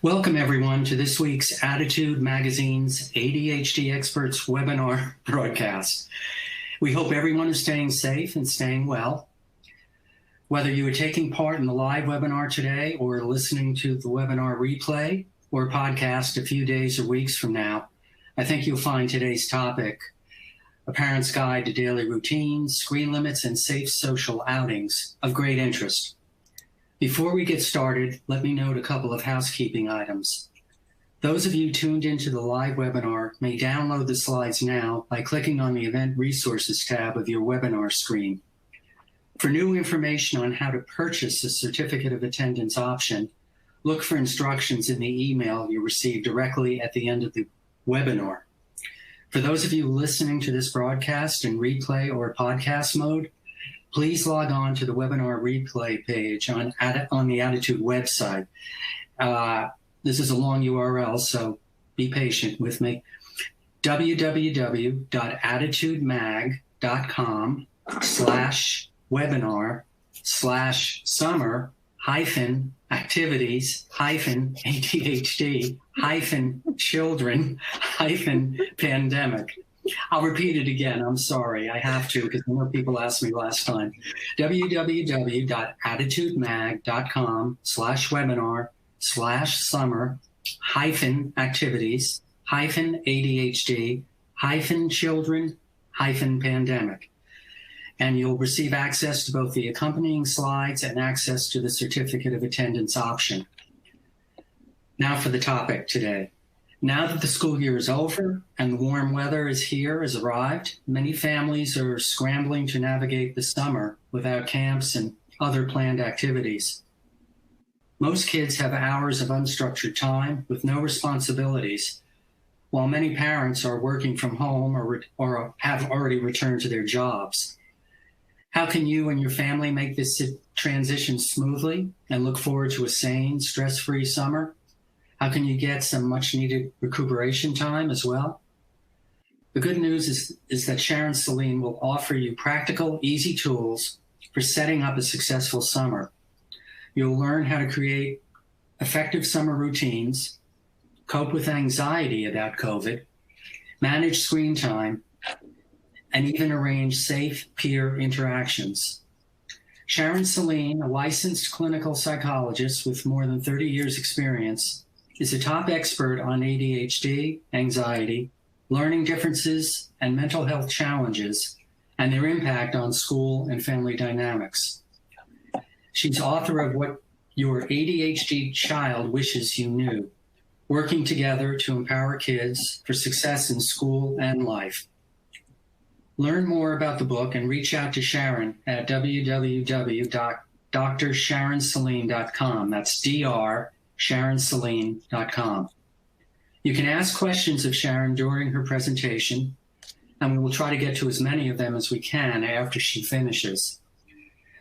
Welcome, everyone, to this week's Attitude Magazine's ADHD Experts webinar broadcast. We hope everyone is staying safe and staying well. Whether you are taking part in the live webinar today or listening to the webinar replay or podcast a few days or weeks from now, I think you'll find today's topic, A Parent's Guide to Daily Routines, Screen Limits, and Safe Social Outings, of great interest. Before we get started, let me note a couple of housekeeping items. Those of you tuned into the live webinar may download the slides now by clicking on the Event Resources tab of your webinar screen. For new information on how to purchase a Certificate of Attendance option, look for instructions in the email you received directly at the end of the webinar. For those of you listening to this broadcast in replay or podcast mode, please log on to the webinar replay page on the Attitude website. This is a long URL, so be patient with me. www.attitudemag.com/webinar/summer-ADHD-children-pandemic. I'll repeat it again. I'm sorry. I have to because I know people asked me last time. www.attitudemag.com/webinar/summer-ADHD-children-pandemic. And you'll receive access to both the accompanying slides and access to the Certificate of Attendance option. Now for the topic today. Now that the school year is over and the warm weather has arrived, many families are scrambling to navigate the summer without camps and other planned activities. Most kids have hours of unstructured time with no responsibilities, while many parents are working from home or have already returned to their jobs. How can you and your family make this transition smoothly and look forward to a sane, stress-free summer? How can you get some much-needed recuperation time as well? The good news is that Sharon Saline will offer you practical, easy tools for setting up a successful summer. You'll learn how to create effective summer routines, cope with anxiety about COVID, manage screen time, and even arrange safe peer interactions. Sharon Saline, a licensed clinical psychologist with more than 30 years' experience, is a top expert on ADHD, anxiety, learning differences, and mental health challenges, and their impact on school and family dynamics. She's author of What Your ADHD Child Wishes You Knew, Working Together to Empower Kids for Success in School and Life. Learn more about the book and reach out to Sharon at www.drsharonsaline.com. That's DrSharonSaline.com. You can ask questions of Sharon during her presentation, and we will try to get to as many of them as we can after she finishes.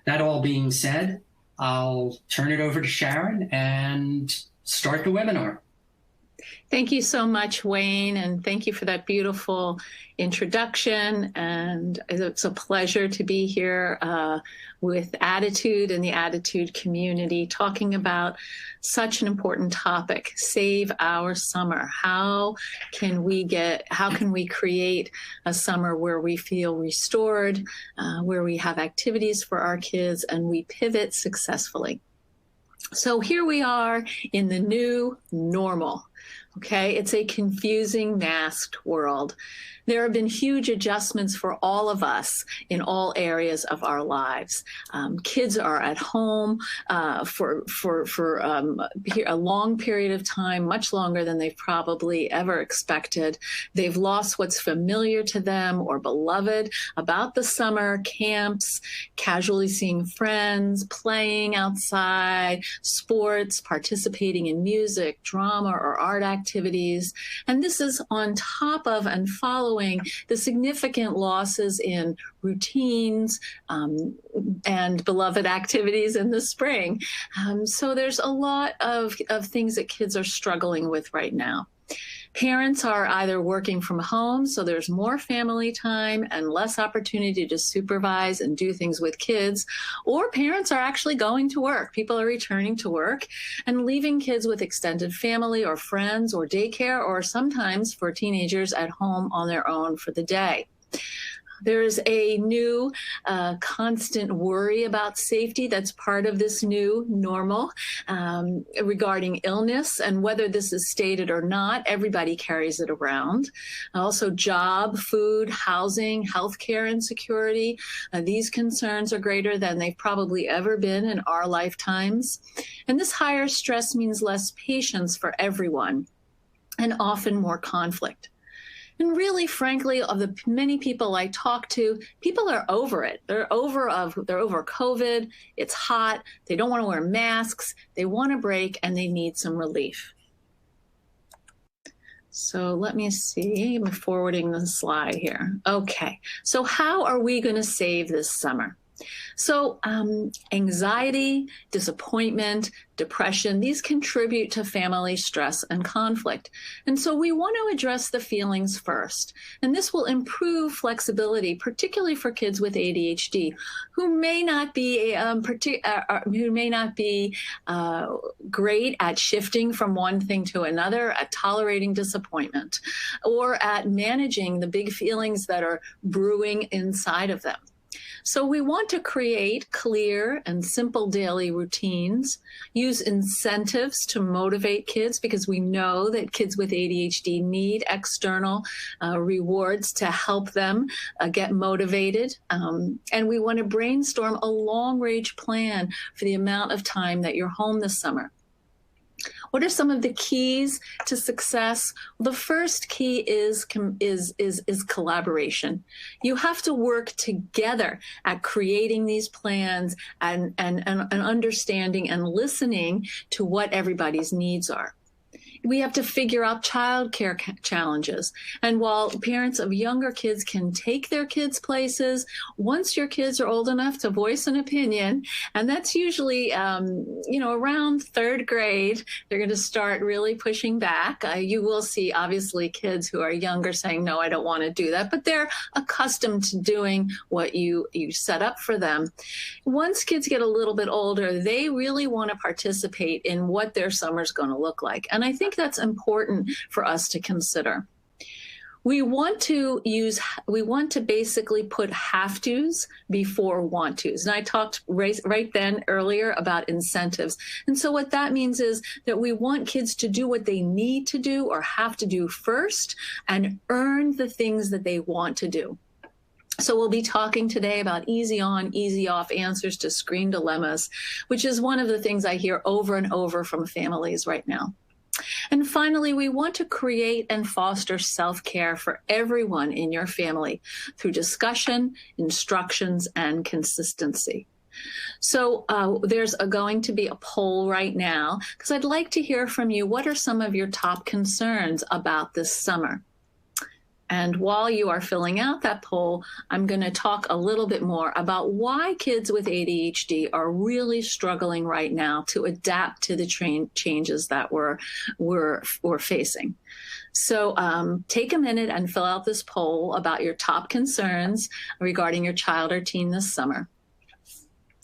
That all being said, I'll turn it over to Sharon and start the webinar. Thank you so much, Wayne, and thank you for that beautiful introduction. And it's a pleasure to be here with Attitude and the Attitude community, talking about such an important topic: save our summer. How can we create a summer where we feel restored, where we have activities for our kids, and we pivot successfully? So here we are in the new normal. Okay, it's a confusing, masked world. There have been huge adjustments for all of us in all areas of our lives. Kids are at home for a long period of time, much longer than they've probably ever expected. They've lost what's familiar to them or beloved about the summer, camps, casually seeing friends, playing outside, sports, participating in music, drama, or art activities. And this is on top of and following the significant losses in routines and beloved activities in the spring. So there's a lot of things that kids are struggling with right now. Parents are either working from home, so there's more family time and less opportunity to supervise and do things with kids, or parents are actually going to work. People are returning to work and leaving kids with extended family or friends or daycare, or sometimes for teenagers at home on their own for the day. There's a new constant worry about safety that's part of this new normal regarding illness, and whether this is stated or not, everybody carries it around. Also, job, food, housing, healthcare insecurity. These concerns are greater than they've probably ever been in our lifetimes. And this higher stress means less patience for everyone and often more conflict. And really, frankly, of the many people I talk to, people are over it. They're over COVID. It's hot. They don't want to wear masks. They want a break, and they need some relief. So let me see. I'm forwarding the slide here. Okay. So how are we going to save this summer? So anxiety, disappointment, depression, these contribute to family stress and conflict. And so we want to address the feelings first. And this will improve flexibility, particularly for kids with ADHD, who may not be great at shifting from one thing to another, at tolerating disappointment, or at managing the big feelings that are brewing inside of them. So we want to create clear and simple daily routines, use incentives to motivate kids, because we know that kids with ADHD need external rewards to help them get motivated. And we want to brainstorm a long-range plan for the amount of time that you're home this summer. What are some of the keys to success? The first key is collaboration. You have to work together at creating these plans and understanding and listening to what everybody's needs are. We have to figure out childcare challenges. And while parents of younger kids can take their kids places, once your kids are old enough to voice an opinion, and that's usually, around third grade, they're going to start really pushing back. You will see, obviously, kids who are younger saying, no, I don't want to do that, but they're accustomed to doing what you set up for them. Once kids get a little bit older, they really want to participate in what their summer's going to look like. And I think that's important for us to consider. We want to basically put have tos before want tos. And I talked right then earlier about incentives. And so what that means is that we want kids to do what they need to do or have to do first and earn the things that they want to do. So we'll be talking today about easy on, easy off answers to screen dilemmas, which is one of the things I hear over and over from families right now. And finally, we want to create and foster self-care for everyone in your family through discussion, instructions, and consistency. So there's going to be a poll right now, because I'd like to hear from you. What are some of your top concerns about this summer? And while you are filling out that poll, I'm going to talk a little bit more about why kids with ADHD are really struggling right now to adapt to the changes that we're facing. So take a minute and fill out this poll about your top concerns regarding your child or teen this summer.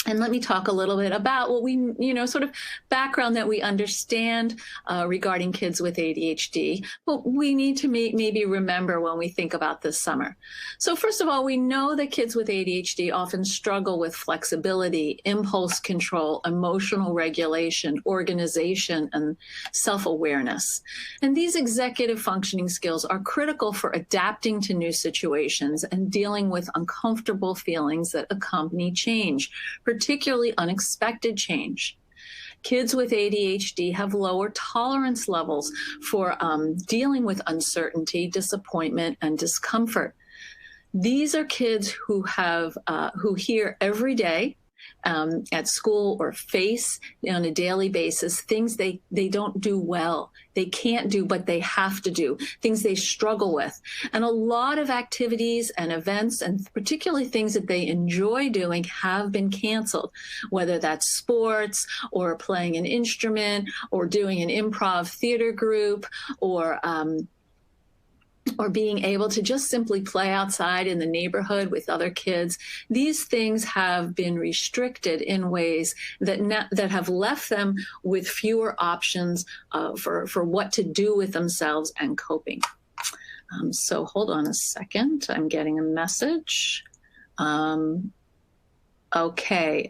And let me talk a little bit about what we, sort of background that we understand regarding kids with ADHD, but we need to maybe remember when we think about this summer. So first of all, we know that kids with ADHD often struggle with flexibility, impulse control, emotional regulation, organization, and self-awareness. And these executive functioning skills are critical for adapting to new situations and dealing with uncomfortable feelings that accompany change, particularly unexpected change. Kids with ADHD have lower tolerance levels for dealing with uncertainty, disappointment, and discomfort. These are kids who hear every day at school or face on a daily basis things they don't do well, they can't do, but they have to do, things they struggle with. And a lot of activities and events, and particularly things that they enjoy doing, have been canceled, whether that's sports or playing an instrument or doing an improv theater group or being able to just simply play outside in the neighborhood with other kids. These things have been restricted in ways that have left them with fewer options for what to do with themselves and coping. So hold on a second. I'm getting a message. Okay.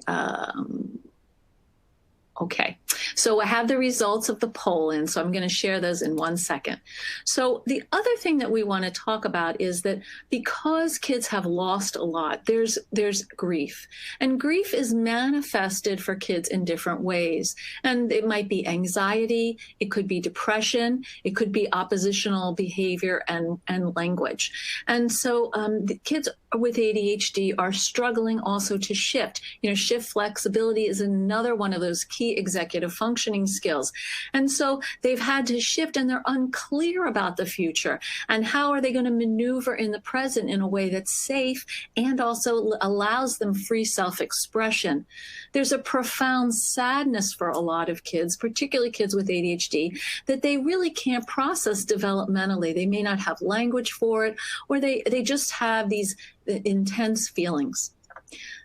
Okay, so I have the results of the poll in, so I'm going to share those in 1 second. So the other thing that we want to talk about is that because kids have lost a lot, there's grief. And grief is manifested for kids in different ways. And it might be anxiety, it could be depression, it could be oppositional behavior and language. And so the kids with ADHD are struggling also to shift. Shift flexibility is another one of those key executive functioning skills. And so they've had to shift, and they're unclear about the future and how are they going to maneuver in the present in a way that's safe and also allows them free self-expression. There's a profound sadness for a lot of kids, particularly kids with ADHD, that they really can't process developmentally. They may not have language for it, or they just have these intense feelings.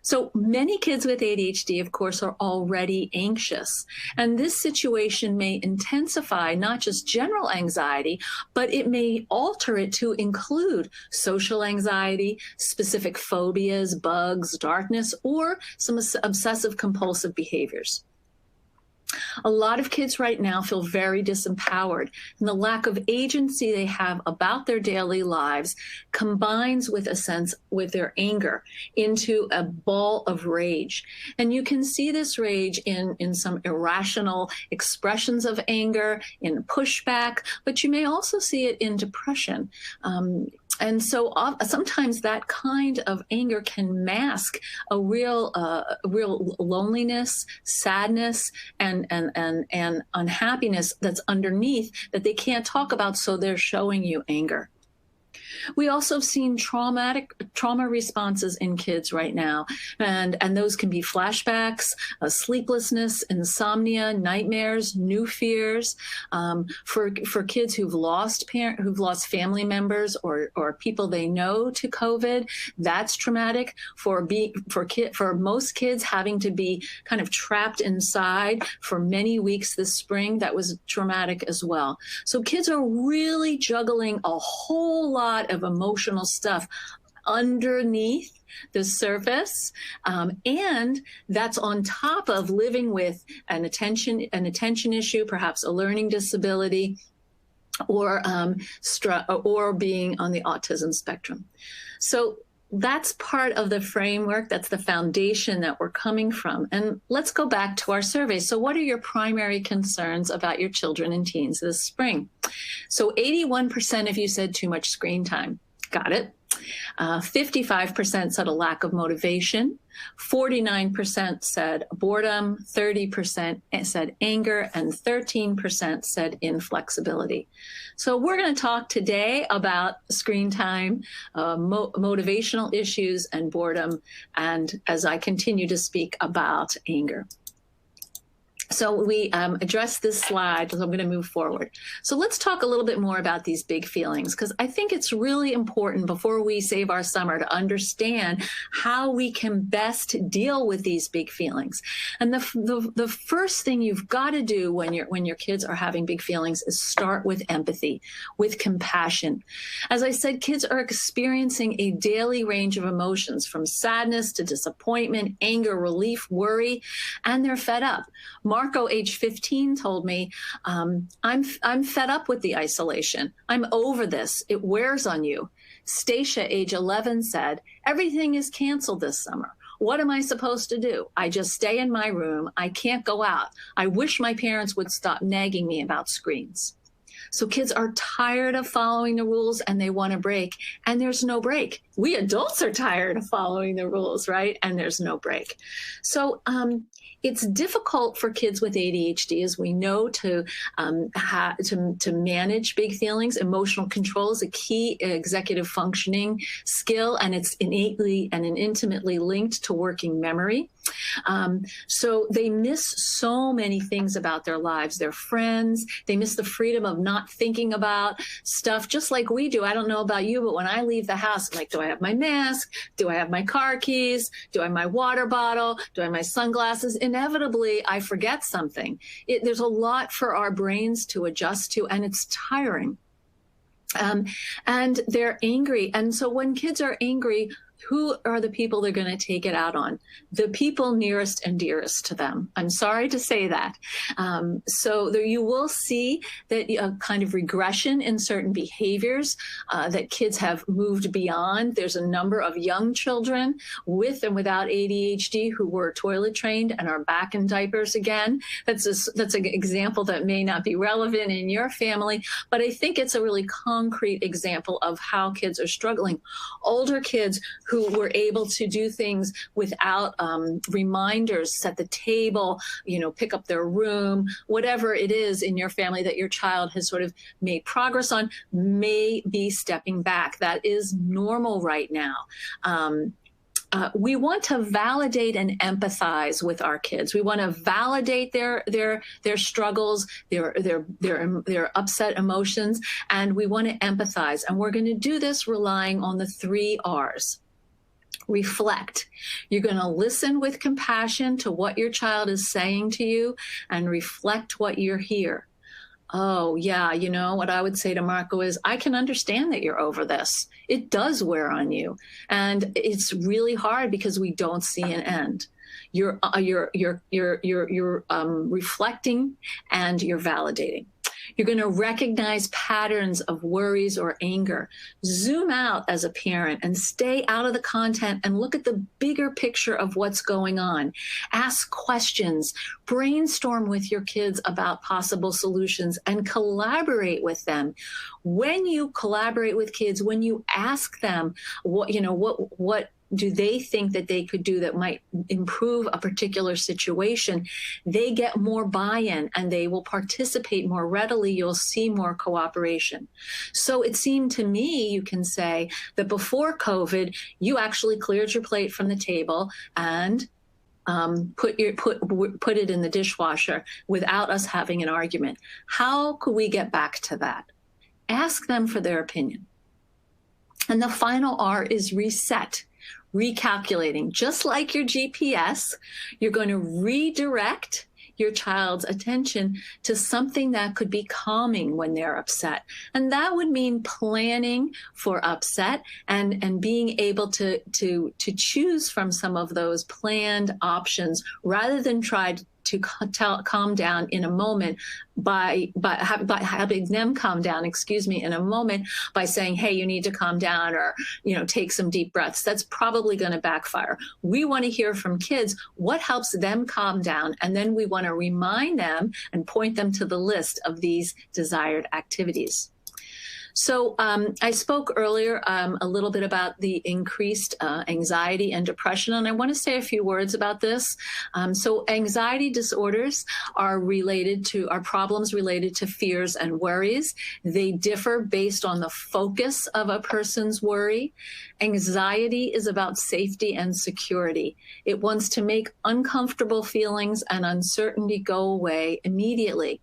So many kids with ADHD, of course, are already anxious. And this situation may intensify not just general anxiety, but it may alter it to include social anxiety, specific phobias, bugs, darkness, or some obsessive compulsive behaviors. A lot of kids right now feel very disempowered, and the lack of agency they have about their daily lives combines with a sense with their anger into a ball of rage. And you can see this rage in some irrational expressions of anger, in pushback, but you may also see it in depression. And so sometimes that kind of anger can mask a real loneliness, sadness, and unhappiness that's underneath that they can't talk about, so they're showing you anger. We also have seen trauma responses in kids right now, and those can be flashbacks, sleeplessness, insomnia, nightmares, new fears. For kids who've lost family members or people they know to COVID, that's traumatic. For most kids having to be kind of trapped inside for many weeks this spring, that was traumatic as well. So kids are really juggling a whole lot of emotional stuff underneath the surface, and that's on top of living with an attention issue, perhaps a learning disability, or being on the autism spectrum. So that's part of the framework. That's the foundation that we're coming from. And let's go back to our survey. So what are your primary concerns about your children and teens this spring? So 81% of you said too much screen time. Got it. 55% said a lack of motivation. 49% said boredom. 30% said anger, and 13% said inflexibility. So we're going to talk today about screen time, motivational issues, and boredom, and as I continue to speak about anger. So we addressed this slide, so I'm going to move forward. So let's talk a little bit more about these big feelings, because I think it's really important before we save our summer to understand how we can best deal with these big feelings. And the first thing you've got to do when your kids are having big feelings is start with empathy, with compassion. As I said, kids are experiencing a daily range of emotions, from sadness to disappointment, anger, relief, worry, and they're fed up. Marco, age 15, told me, I'm fed up with the isolation. I'm over this. It wears on you. Stacia, age 11, said, everything is canceled this summer. What am I supposed to do? I just stay in my room. I can't go out. I wish my parents would stop nagging me about screens. So kids are tired of following the rules and they want to break, and there's no break. We adults are tired of following the rules, right? And there's no break. So it's difficult for kids with ADHD, as we know, to manage big feelings. Emotional control is a key executive functioning skill, and it's innately and intimately linked to working memory. So they miss so many things about their lives, their friends. They miss the freedom of not thinking about stuff, just like we do. I don't know about you, but when I leave the house, I'm like, do I have my mask? Do I have my car keys? Do I have my water bottle? Do I have my sunglasses? Inevitably, I forget something. There's a lot for our brains to adjust to, and it's tiring. And they're angry. And so when kids are angry, who are the people they're going to take it out on? The people nearest and dearest to them. I'm sorry to say that. So there you will see that kind of regression in certain behaviors that kids have moved beyond. There's a number of young children with and without ADHD who were toilet trained and are back in diapers again. That's an example that may not be relevant in your family, but I think it's a really concrete example of how kids are struggling. Older kids who were able to do things without reminders, set the table, pick up their room, whatever it is in your family that your child has sort of made progress on, may be stepping back. That is normal right now. We want to validate and empathize with our kids. We want to validate their struggles, their upset emotions, and we want to empathize. And we're going to do this relying on the 3 R's. Reflect. You're going to listen with compassion to what your child is saying to you and reflect what you hear. Oh, yeah, what I would say to Marco is, I can understand that you're over this. It does wear on you. And it's really hard because we don't see an end. You're reflecting and you're validating. You're going to recognize patterns of worries or anger. Zoom out as a parent and stay out of the content and look at the bigger picture of what's going on. Ask questions, brainstorm with your kids about possible solutions, and collaborate with them. When you collaborate with kids, when you ask them what do they think that they could do that might improve a particular situation, they get more buy-in and they will participate more readily. You'll see more cooperation. So it seemed to me, you can say that before COVID, you actually cleared your plate from the table and put it in the dishwasher without us having an argument. How could we get back to that? Ask them for their opinion. And the final R is reset. Recalculating. Just like your GPS, you're going to redirect your child's attention to something that could be calming when they're upset. And that would mean planning for upset and being able to choose from some of those planned options rather than try to calm down in a moment by having them calm down, in a moment by saying, hey, you need to calm down, or, take some deep breaths. That's probably going to backfire. We want to hear from kids what helps them calm down. And then we want to remind them and point them to the list of these desired activities. So I spoke earlier a little bit about the increased anxiety and depression, and I want to say a few words about this. So anxiety disorders are problems related to fears and worries. They differ based on the focus of a person's worry. Anxiety is about safety and security. It wants to make uncomfortable feelings and uncertainty go away immediately.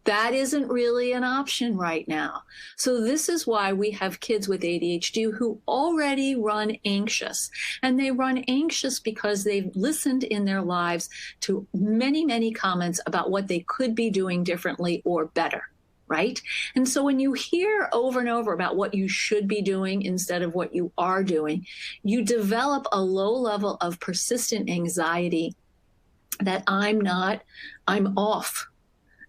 That isn't really an option right now. So this is why we have kids with ADHD who already run anxious. And they run anxious because they've listened in their lives to many, many comments about what they could be doing differently or better, right? And so when you hear over and over about what you should be doing instead of what you are doing, you develop a low level of persistent anxiety that I'm off.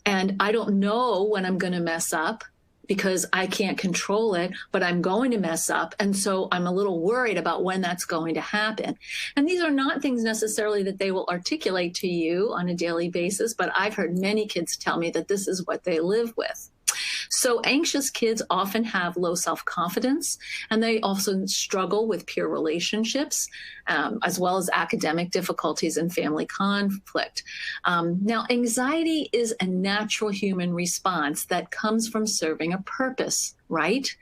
And I don't know when I'm going to mess up because I can't control it, but I'm going to mess up. And so I'm a little worried about when that's going to happen. And these are not things necessarily that they will articulate to you on a daily basis, but I've heard many kids tell me that this is what they live with. So anxious kids often have low self-confidence, and they also struggle with peer relationships, as well as academic difficulties and family conflict. Now, anxiety is a natural human response that comes from serving a purpose, right?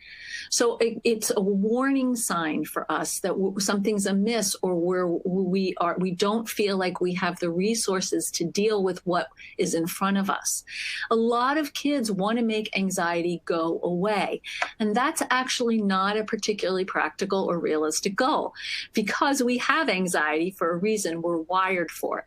So it's a warning sign for us that something's amiss, or where we don't feel like we have the resources to deal with what is in front of us. A lot of kids want to make anxiety go away, and that's actually not a particularly practical or realistic goal, because we have anxiety for a reason. We're wired for it.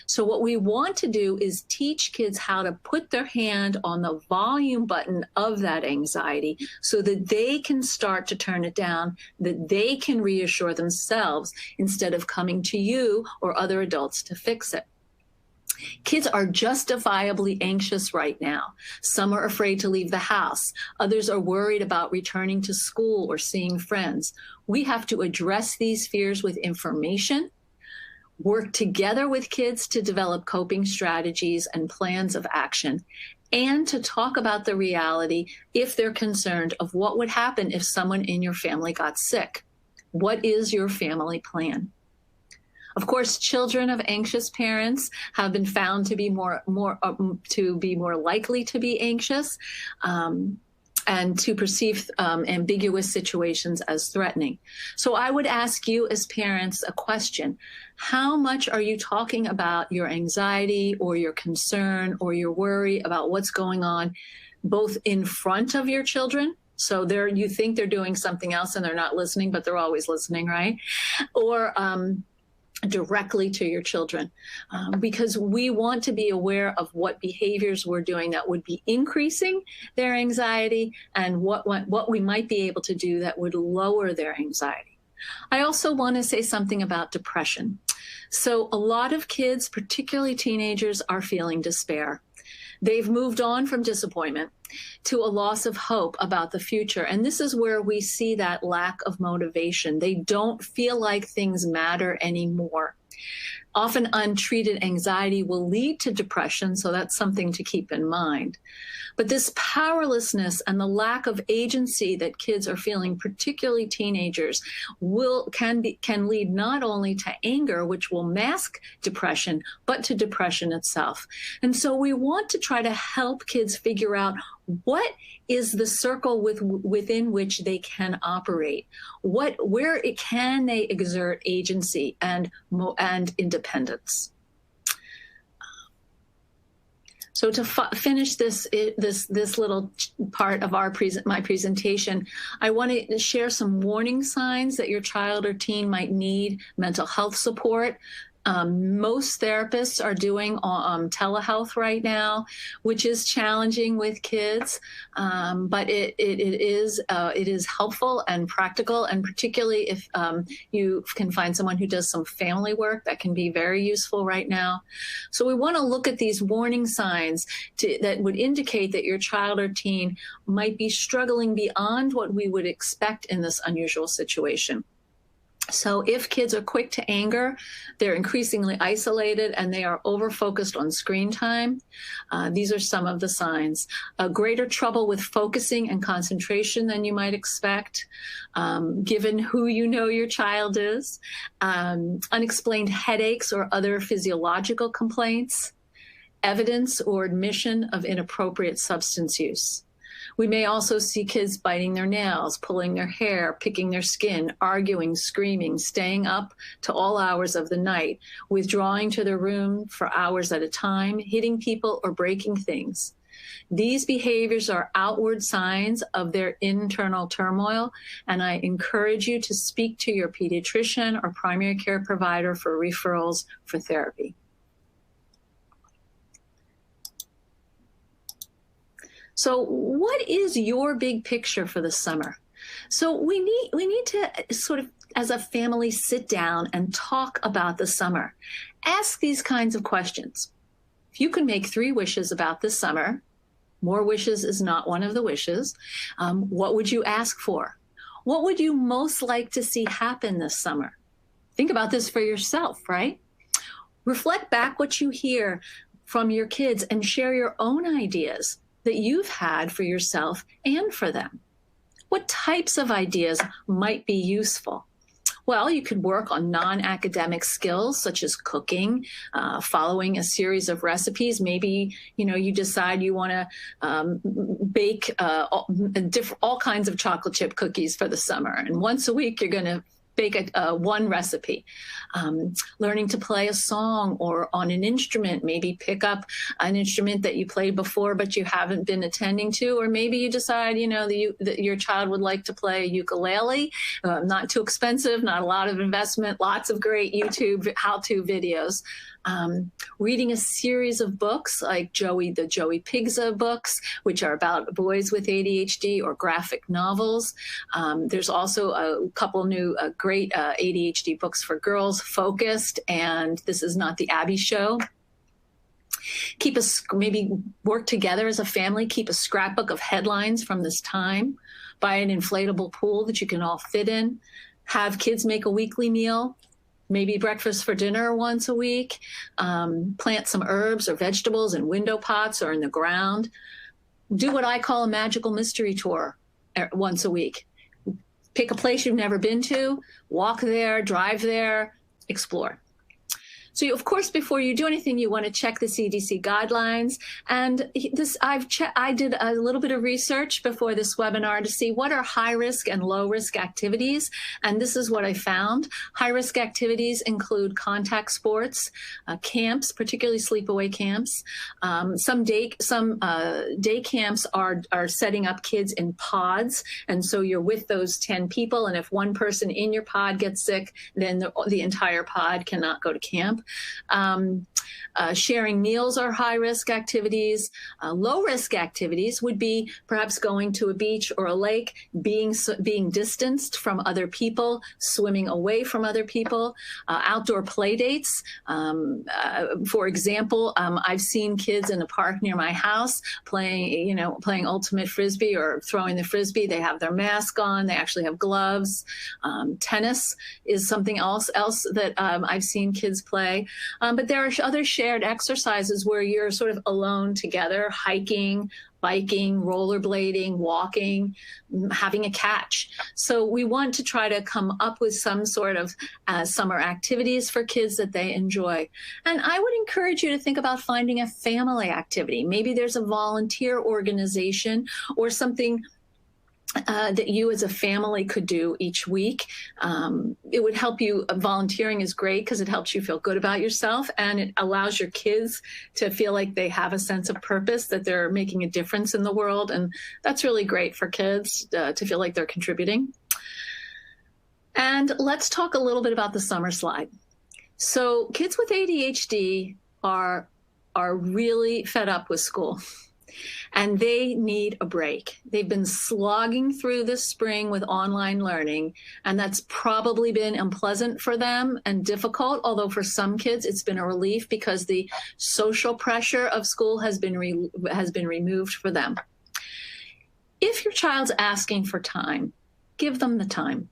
So what we want to do is teach kids how to put their hand on the volume button of that anxiety so that they can start to turn it down, that they can reassure themselves instead of coming to you or other adults to fix it. Kids are justifiably anxious right now. Some are afraid to leave the house. Others are worried about returning to school or seeing friends. We have to address these fears with information, work together with kids to develop coping strategies and plans of action, and to talk about the reality, if they're concerned, of what would happen if someone in your family got sick. What is your family plan? Of course, children of anxious parents have been found to be more likely to be anxious, and to perceive ambiguous situations as threatening. So I would ask you as parents a question. How much are you talking about your anxiety or your concern or your worry about what's going on, both in front of your children? So you think they're doing something else and they're not listening, but they're always listening, right? Or directly to your children, because we want to be aware of what behaviors we're doing that would be increasing their anxiety, and what we might be able to do that would lower their anxiety. I also want to say something about depression. So a lot of kids, particularly teenagers, are feeling despair. They've moved on from disappointment to a loss of hope about the future. And this is where we see that lack of motivation. They don't feel like things matter anymore. Often untreated anxiety will lead to depression, so that's something to keep in mind. But this powerlessness and the lack of agency that kids are feeling, particularly teenagers, can lead not only to anger, which will mask depression, but to depression itself. And so we want to try to help kids figure out what is the circle within which they can operate. Where can they exert agency and independence? So to finish this little part of my presentation, I want to share some warning signs that your child or teen might need mental health support. Most therapists are doing telehealth right now, which is challenging with kids, but it is helpful and practical, and particularly if you can find someone who does some family work, that can be very useful right now. So we want to look at these warning signs that would indicate that your child or teen might be struggling beyond what we would expect in this unusual situation. So if kids are quick to anger, they're increasingly isolated, and they are over-focused on screen time, these are some of the signs. Greater trouble with focusing and concentration than you might expect, given who you know your child is, unexplained headaches or other physiological complaints, evidence or admission of inappropriate substance use. We may also see kids biting their nails, pulling their hair, picking their skin, arguing, screaming, staying up to all hours of the night, withdrawing to their room for hours at a time, hitting people or breaking things. These behaviors are outward signs of their internal turmoil, and I encourage you to speak to your pediatrician or primary care provider for referrals for therapy. So what is your big picture for the summer? So we need to sort of, as a family, sit down and talk about the summer. Ask these kinds of questions. If you can make 3 wishes about this summer, more wishes is not one of the wishes, what would you ask for? What would you most like to see happen this summer? Think about this for yourself, right? Reflect back what you hear from your kids and share your own ideas. that you've had for yourself and for them. What types of ideas might be useful? Well, you could work on non-academic skills such as cooking, following a series of recipes. Maybe, you decide you want to bake all kinds of chocolate chip cookies for the summer. And once a week, you're going to bake one recipe. Learning to play a song or on an instrument, maybe pick up an instrument that you played before but you haven't been attending to, or maybe you decide that your child would like to play a ukulele. Not too expensive, not a lot of investment, lots of great YouTube how-to videos. Reading a series of books like the Joey Pys.D books, which are about boys with ADHD, or graphic novels. There's also a couple new great ADHD books for girls, Focused, and This Is Not the Abby Show. Maybe work together as a family, keep a scrapbook of headlines from this time, buy an inflatable pool that you can all fit in, have kids make a weekly meal, maybe breakfast for dinner once a week, plant some herbs or vegetables in window pots or in the ground. Do what I call a magical mystery tour once a week. Pick a place you've never been to, walk there, drive there, explore. So, of course, before you do anything, you want to check the CDC guidelines. And I did a little bit of research before this webinar to see what are high-risk and low-risk activities. And this is what I found. High-risk activities include contact sports, camps, particularly sleepaway camps. Some day camps are setting up kids in pods. And so you're with those 10 people. And if one person in your pod gets sick, then the entire pod cannot go to camp. Sharing meals are high-risk activities. Low-risk activities would be perhaps going to a beach or a lake, being distanced from other people, swimming away from other people, outdoor play dates. For example, I've seen kids in a park near my house playing ultimate frisbee or throwing the frisbee. They have their mask on. They actually have gloves. Tennis is something else that I've seen kids play. But there are other shared exercises where you're sort of alone together, hiking, biking, rollerblading, walking, having a catch. So we want to try to come up with some sort of summer activities for kids that they enjoy. And I would encourage you to think about finding a family activity. Maybe there's a volunteer organization or something that you as a family could do each week. It would help you. Volunteering is great because it helps you feel good about yourself, and it allows your kids to feel like they have a sense of purpose, that they're making a difference in the world. And that's really great for kids to feel like they're contributing. And let's talk a little bit about the summer slide. So kids with ADHD are really fed up with school. And they need a break. They've been slogging through this spring with online learning, and that's probably been unpleasant for them and difficult, although for some kids it's been a relief because the social pressure of school has been removed for them. If your child's asking for time, give them the time.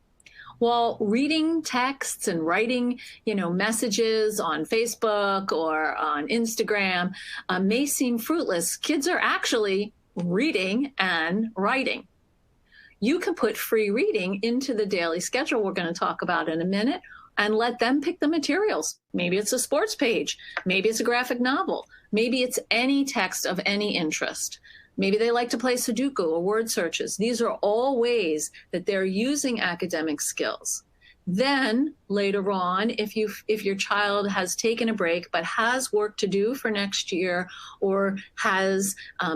While reading texts and writing, messages on Facebook or on Instagram may seem fruitless, kids are actually reading and writing. You can put free reading into the daily schedule we're going to talk about in a minute and let them pick the materials. Maybe it's a sports page. Maybe it's a graphic novel. Maybe it's any text of any interest. Maybe they like to play Sudoku or word searches. These are all ways that they're using academic skills. Then later on, if your child has taken a break but has work to do for next year, or has a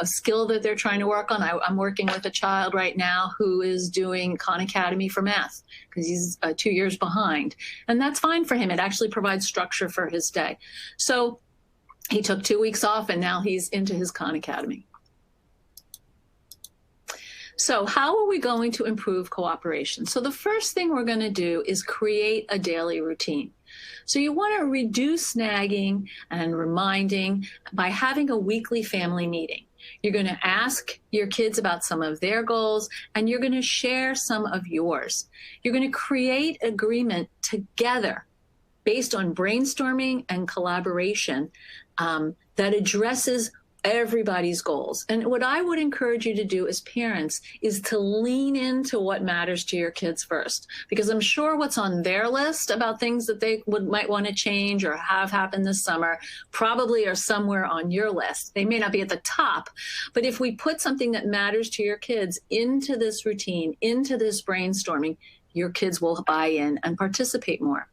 skill that they're trying to work on, I'm working with a child right now who is doing Khan Academy for math because he's 2 years behind, and that's fine for him. It actually provides structure for his day. So he took 2 weeks off, and now he's into his Khan Academy. So how are we going to improve cooperation? So the first thing we're going to do is create a daily routine. So you want to reduce nagging and reminding by having a weekly family meeting. You're going to ask your kids about some of their goals, and you're going to share some of yours. You're going to create agreement together based on brainstorming and collaboration that addresses everybody's goals. And what I would encourage you to do as parents is to lean into what matters to your kids first, because I'm sure what's on their list about things that they might want to change or have happen this summer probably are somewhere on your list. They may not be at the top, but if we put something that matters to your kids into this routine, into this brainstorming, your kids will buy in and participate more.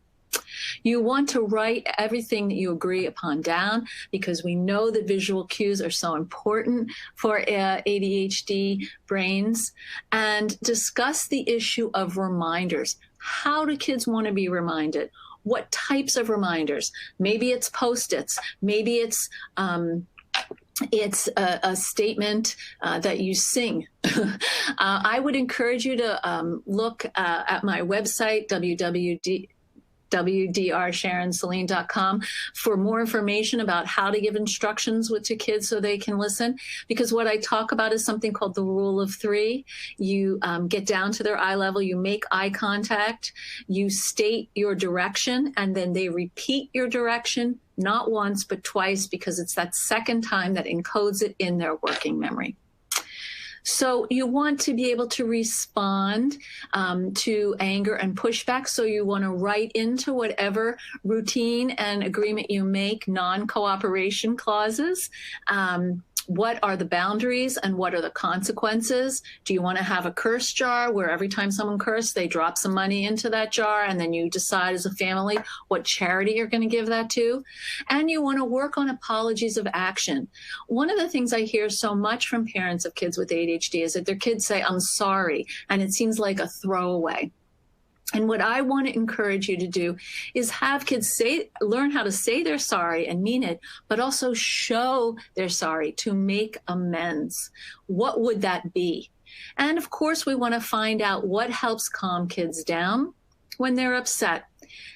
You want to write everything that you agree upon down, because we know that visual cues are so important for ADHD brains. And discuss the issue of reminders. How do kids want to be reminded? What types of reminders? Maybe it's Post-its. Maybe it's a statement that you sing. I would encourage you to look at my website, www.sharonsaline.com, for more information about how to give instructions to kids so they can listen. Because what I talk about is something called the rule of three. You get down to their eye level, you make eye contact, you state your direction, and then they repeat your direction, not once, but twice, because it's that second time that encodes it in their working memory. So you want to be able to respond to anger and pushback. So you want to write into whatever routine and agreement you make non-cooperation clauses. What are the boundaries and what are the consequences? Do you want to have a curse jar where every time someone curses, they drop some money into that jar, and then you decide as a family what charity you're going to give that to? And you want to work on apologies of action. One of the things I hear so much from parents of kids with ADHD is that their kids say, "I'm sorry," and it seems like a throwaway. And what I want to encourage you to do is have kids learn how to say they're sorry and mean it, but also show they're sorry to make amends. What would that be? And of course, we want to find out what helps calm kids down when they're upset.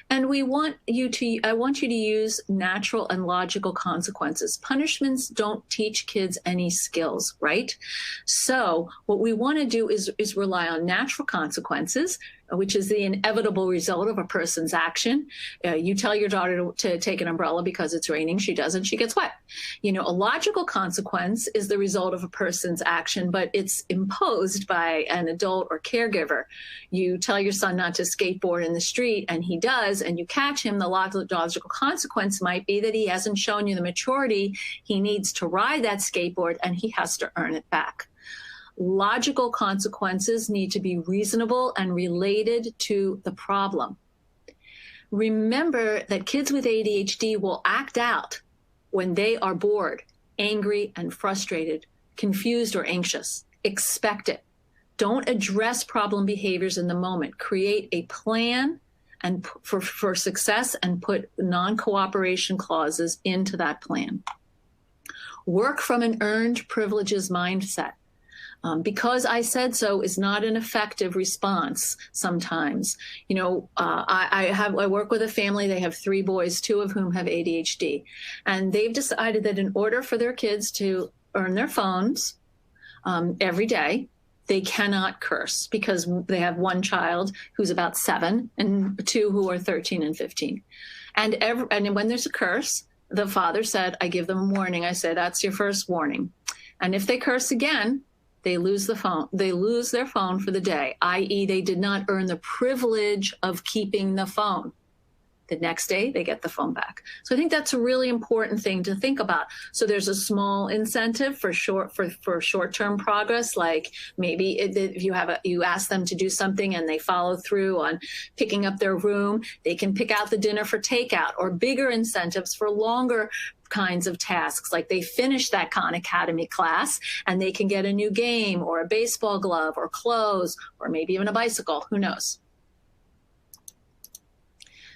And I want you to use natural and logical consequences. Punishments don't teach kids any skills, right? So what we want to do is rely on natural consequences, which is the inevitable result of a person's action. You tell your daughter to take an umbrella because it's raining. She doesn't, she gets wet. A logical consequence is the result of a person's action, but it's imposed by an adult or caregiver. You tell your son not to skateboard in the street, and he does, and you catch him. The logical consequence might be that he hasn't shown you the maturity he needs to ride that skateboard, and he has to earn it back. Logical consequences need to be reasonable and related to the problem. Remember that kids with ADHD will act out when they are bored, angry, and frustrated, confused, or anxious. Expect it. Don't address problem behaviors in the moment. Create a plan and for success, and put non-cooperation clauses into that plan. Work from an earned privileges mindset. Because I said so is not an effective response sometimes. I work with a family. They have 3 boys, 2 of whom have ADHD. And they've decided that in order for their kids to earn their phones every day, they cannot curse, because they have 1 child who's about 7 and 2 who are 13 and 15. And when there's a curse, the father said, I give them a warning. I say, that's your first warning. And if they curse again, they lose the phone. They lose their phone for the day, i.e. they did not earn the privilege of keeping the phone. The next day, they get the phone back. So I think that's a really important thing to think about. So there's a small incentive for short-term progress, like maybe if you ask them to do something and they follow through on picking up their room, they can pick out the dinner for takeout, or bigger incentives for longer kinds of tasks, like they finish that Khan Academy class and they can get a new game or a baseball glove or clothes or maybe even a bicycle, who knows?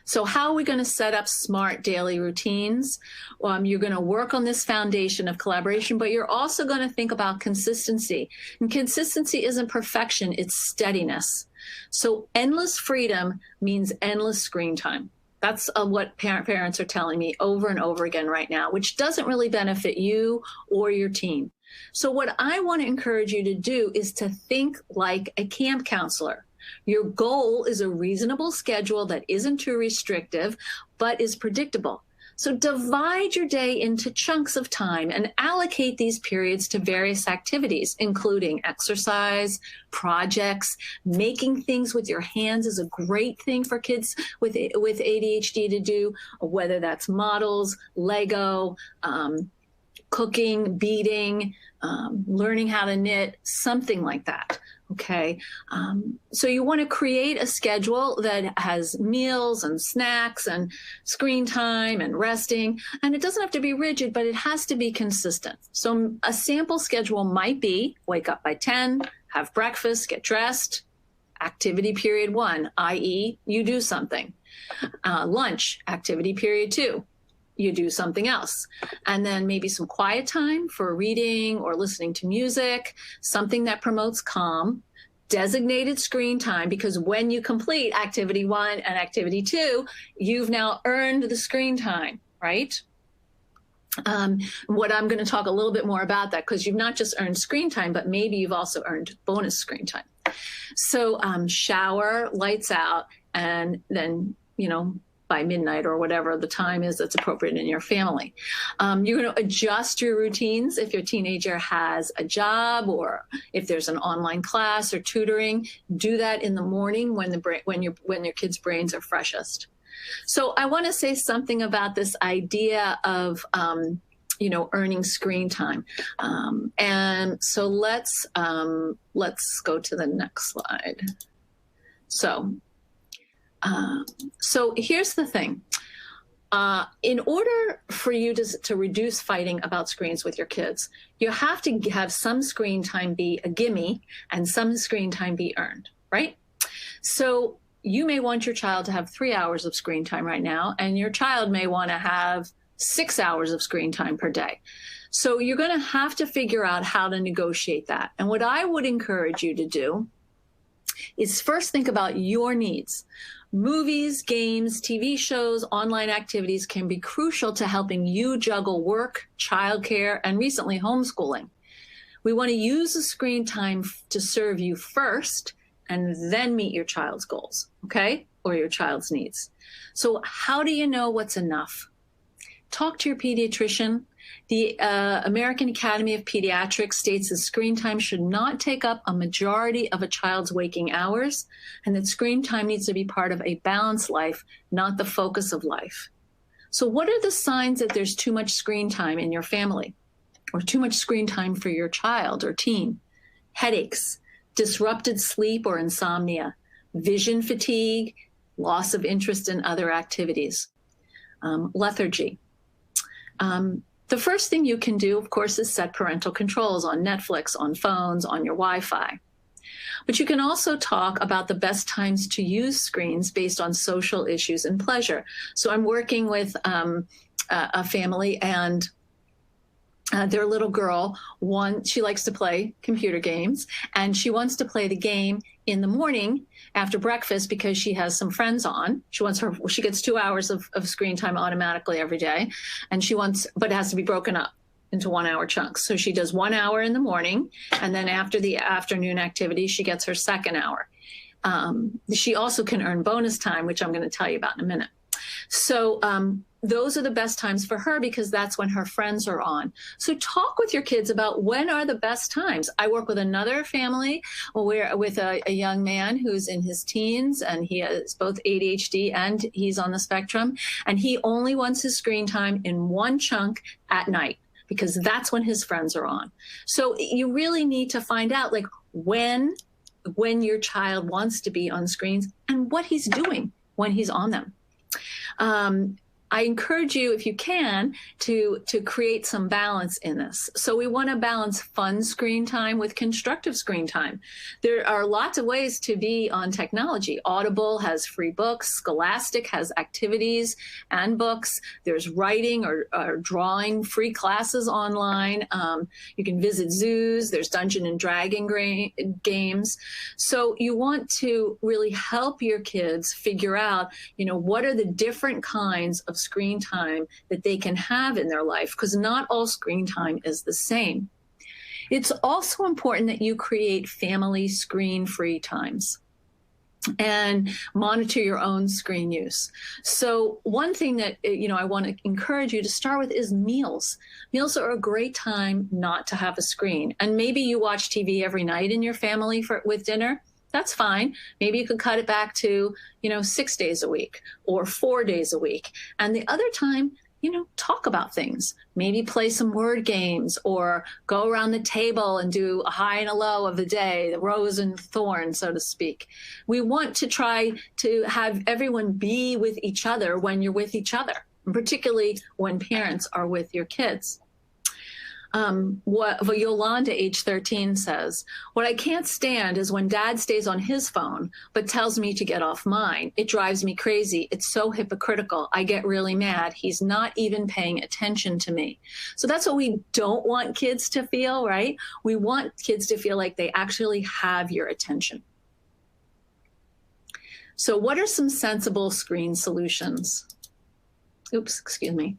So how are we going to set up smart daily routines? You're going to work on this foundation of collaboration, but you're also going to think about consistency. And consistency isn't perfection, it's steadiness. So endless freedom means endless screen time. That's what parents are telling me over and over again right now, which doesn't really benefit you or your teen. So what I want to encourage you to do is to think like a camp counselor. Your goal is a reasonable schedule that isn't too restrictive, but is predictable. So divide your day into chunks of time and allocate these periods to various activities, including exercise, projects. Making things with your hands is a great thing for kids with ADHD to do, whether that's models, Lego, cooking, beading, learning how to knit, something like that. Okay. So you want to create a schedule that has meals and snacks and screen time and resting. And it doesn't have to be rigid, but it has to be consistent. So a sample schedule might be wake up by 10, have breakfast, get dressed, activity period 1, i.e. you do something. Lunch, activity period 2. You do something else. And then maybe some quiet time for reading or listening to music, something that promotes calm, designated screen time, because when you complete activity 1 and activity 2, you've now earned the screen time, right? What I'm going to talk a little bit more about that, because you've not just earned screen time, but maybe you've also earned bonus screen time. So shower, lights out, and then, by midnight or whatever the time is that's appropriate in your family. You're going to adjust your routines if your teenager has a job or if there's an online class or tutoring. Do that in the morning when your kids' brains are freshest. So I want to say something about this idea of earning screen time. And so let's go to the next slide. So here's the thing. In order for you to reduce fighting about screens with your kids, you have to have some screen time be a gimme and some screen time be earned, right? So you may want your child to have 3 hours of screen time right now, and your child may want to have 6 hours of screen time per day. So you're going to have to figure out how to negotiate that. And what I would encourage you to do is first think about your needs. Movies, games, TV shows, online activities can be crucial to helping you juggle work, childcare, and recently homeschooling. We want to use the screen time to serve you first and then meet your child's goals, okay? Or your child's needs. So how do you know what's enough? Talk to your pediatrician. The American Academy of Pediatrics states that screen time should not take up a majority of a child's waking hours, and that screen time needs to be part of a balanced life, not the focus of life. So what are the signs that there's too much screen time in your family, or too much screen time for your child or teen? Headaches, disrupted sleep or insomnia, vision fatigue, loss of interest in other activities, lethargy. The first thing you can do, of course, is set parental controls on Netflix, on phones, on your Wi-Fi. But you can also talk about the best times to use screens based on social issues and pleasure. So I'm working with a family, and their little girl, she likes to play computer games, and she wants to play the game in the morning after breakfast because she has some friends on. She gets 2 hours of screen time automatically every day, but it has to be broken up into 1 hour chunks. So she does 1 hour in the morning, and then after the afternoon activity, she gets her second hour. She also can earn bonus time, which I'm going to tell you about in a minute. So those are the best times for her because that's when her friends are on. So talk with your kids about when are the best times. I work with another family with a young man who's in his teens, and he has both ADHD and he's on the spectrum. And he only wants his screen time in one chunk at night because that's when his friends are on. So you really need to find out when your child wants to be on screens and what he's doing when he's on them. I encourage you, if you can, to create some balance in this. So we want to balance fun screen time with constructive screen time. There are lots of ways to be on technology. Audible has free books. Scholastic has activities and books. There's writing or drawing free classes online. You can visit zoos. There's Dungeon and Dragon games. So you want to really help your kids figure out, what are the different kinds of screen time that they can have in their life, because not all screen time is the same. It's also important that you create family screen-free times. and monitor your own screen use. So one thing that, I want to encourage you to start with is meals. Meals are a great time not to have a screen. And maybe you watch TV every night in your family with dinner. That's fine. Maybe you could cut it back to, 6 days a week or 4 days a week. And the other time, talk about things. Maybe play some word games or go around the table and do a high and a low of the day, the rose and thorn, so to speak. We want to try to have everyone be with each other when you're with each other, and particularly when parents are with your kids. What Yolanda, age 13, says, "What I can't stand is when dad stays on his phone, but tells me to get off mine. It drives me crazy. It's so hypocritical. I get really mad. He's not even paying attention to me." So that's what we don't want kids to feel, right? We want kids to feel like they actually have your attention. So what are some sensible screen solutions? Oops, excuse me.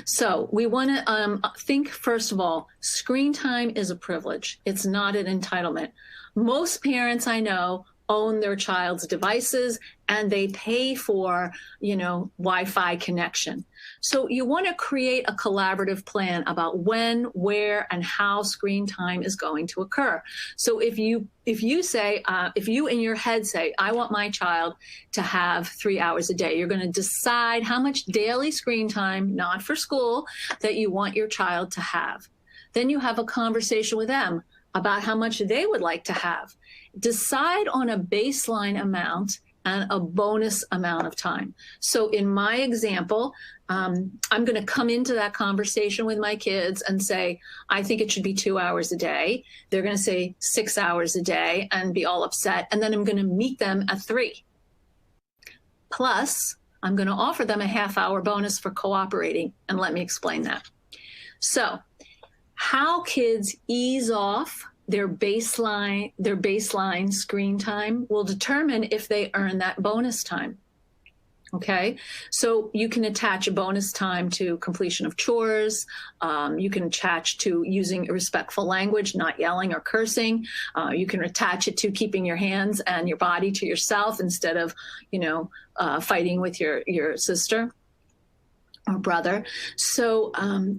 So we want to think, first of all, screen time is a privilege. It's not an entitlement. Most parents I know own their child's devices and they pay for, Wi-Fi connection. So you want to create a collaborative plan about when, where, and how screen time is going to occur. So if you in your head say, I want my child to have 3 hours a day, you're going to decide how much daily screen time, not for school, that you want your child to have. Then you have a conversation with them about how much they would like to have. Decide on a baseline amount and a bonus amount of time. So in my example, I'm going to come into that conversation with my kids and say, I think it should be 2 hours a day. They're going to say 6 hours a day and be all upset. And then I'm going to meet them at 3. Plus, I'm going to offer them a half-hour bonus for cooperating. And let me explain that. So how kids ease off their baseline screen time will determine if they earn that bonus time. Okay, so you can attach a bonus time to completion of chores. You can attach to using respectful language, not yelling or cursing. You can attach it to keeping your hands and your body to yourself instead of, fighting with your sister or brother. So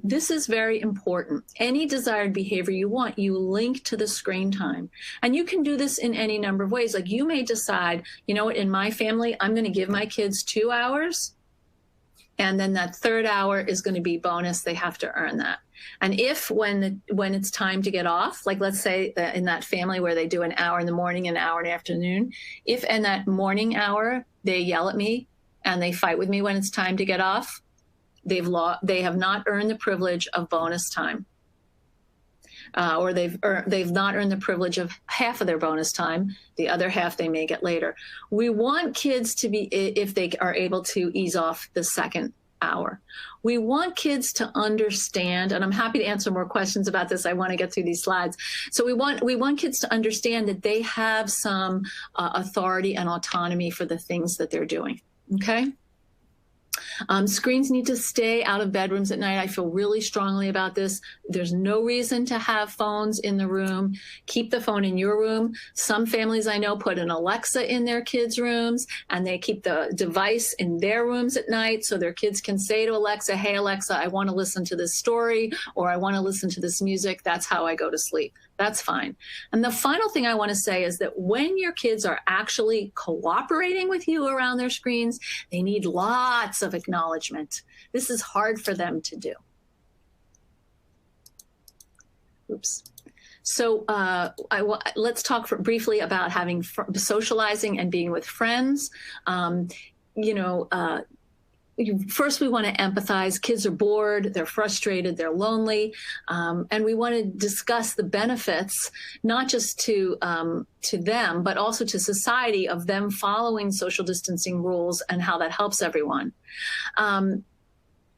this is very important. Any desired behavior you want, you link to the screen time. And you can do this in any number of ways. Like you may decide, in my family, I'm going to give my kids 2 hours. And then that third hour is going to be bonus. They have to earn that. And if when it's time to get off, like let's say that in that family where they do an hour in the morning, an hour in the afternoon, if in that morning hour they yell at me and they fight with me when it's time to get off, they have not earned the privilege of bonus time, or they've not earned the privilege of half of their bonus time. The other half they may get later. We want kids to be, if they are able to ease off the second hour. We want kids to understand, and I'm happy to answer more questions about this. I want to get through these slides. So we want kids to understand that they have some authority and autonomy for the things that they're doing. Okay. Screens need to stay out of bedrooms at night. I feel really strongly about this. There's no reason to have phones in the room. Keep the phone in your room. Some families I know put an Alexa in their kids' rooms and they keep the device in their rooms at night so their kids can say to Alexa, hey, Alexa, I want to listen to this story or I want to listen to this music. That's how I go to sleep. That's fine. And the final thing I want to say is that when your kids are actually cooperating with you around their screens, they need lots of acknowledgement. This is hard for them to do. Oops. So let's talk briefly about having socializing and being with friends. First, we want to empathize. Kids are bored, they're frustrated, they're lonely, and we want to discuss the benefits, not just to them, but also to society of them following social distancing rules and how that helps everyone.